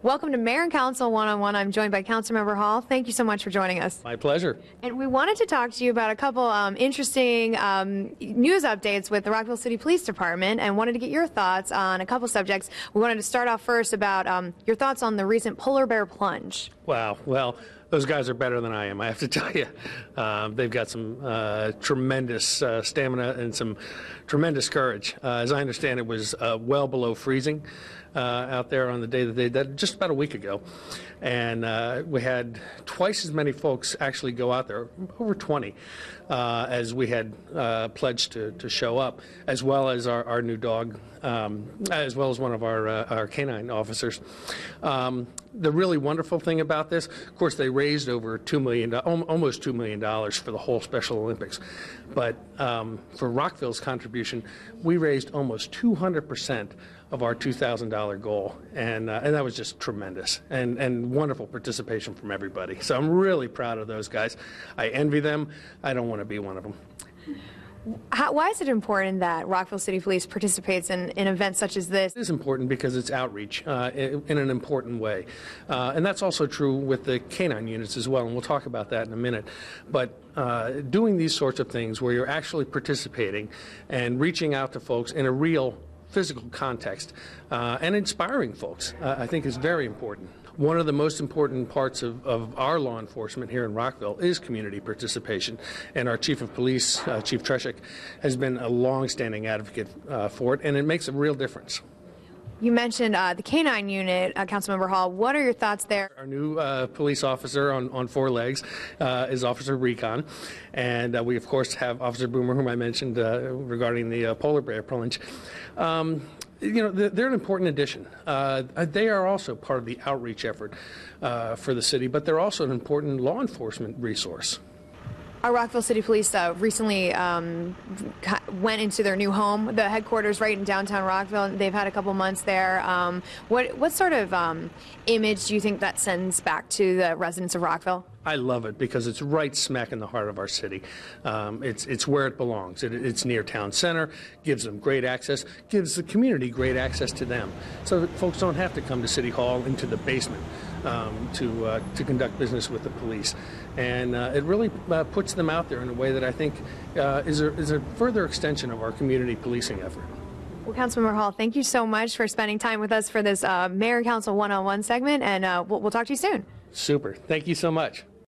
Welcome to Mayor and Council One-on-One. I'm joined by Councilmember Hall. Thank you so much for joining us. My pleasure. And we wanted to talk to you about a couple interesting news updates with the Rockville City Police Department and wanted to get your thoughts on a couple subjects. We wanted to start off first about your thoughts on the recent polar bear plunge. Wow. Well, those guys are better than I am, I have to tell you. They've got some tremendous stamina and some tremendous courage. As I understand, it was well below freezing out there on the day that they did, just about a week ago. And we had twice as many folks actually go out there, over 20, as we had pledged to show up, as well as our new dog, as well as one of our canine officers. The really wonderful thing about this, of course, they raised over $2 million, almost $2 million for the whole Special Olympics. But for Rockville's contribution, we raised almost 200% of our $2,000 goal, and that was just tremendous and wonderful participation from everybody. So I'm really proud of those guys. I envy them. I don't want to be one of them. Why is it important that Rockville City Police participates in events such as this? It is important because it's outreach in an important way. And that's also true with the canine units as well, and we'll talk about that in a minute. But doing these sorts of things where you're actually participating and reaching out to folks in a real physical context and inspiring folks, I think is very important. One of the most important parts of our law enforcement here in Rockville is community participation, and our Chief of Police, Chief Treshik, has been a long-standing advocate for it, and it makes a real difference. You mentioned the canine unit, Councilmember Hall. What are your thoughts there? Our new police officer on 4 legs is Officer Recon, and we, of course, have Officer Boomer, whom I mentioned regarding the polar bear plunge. You know, they're an important addition. They are also part of the outreach effort for the city, but they're also an important law enforcement resource. Our Rockville City Police recently went into their new home, the headquarters right in downtown Rockville. They've had a couple months there. What sort of image do you think that sends back to the residents of Rockville? I love it because it's right smack in the heart of our city. It's where it belongs. It's near town center, gives them great access, gives the community great access to them, so that folks don't have to come to City Hall into the basement to conduct business with the police. And it really puts them out there in a way that I think is a further extension of our community policing effort. Well, Councilmember Hall, thank you so much for spending time with us for this Mayor and Council One-on-One segment, and we'll talk to you soon. Super. Thank you so much.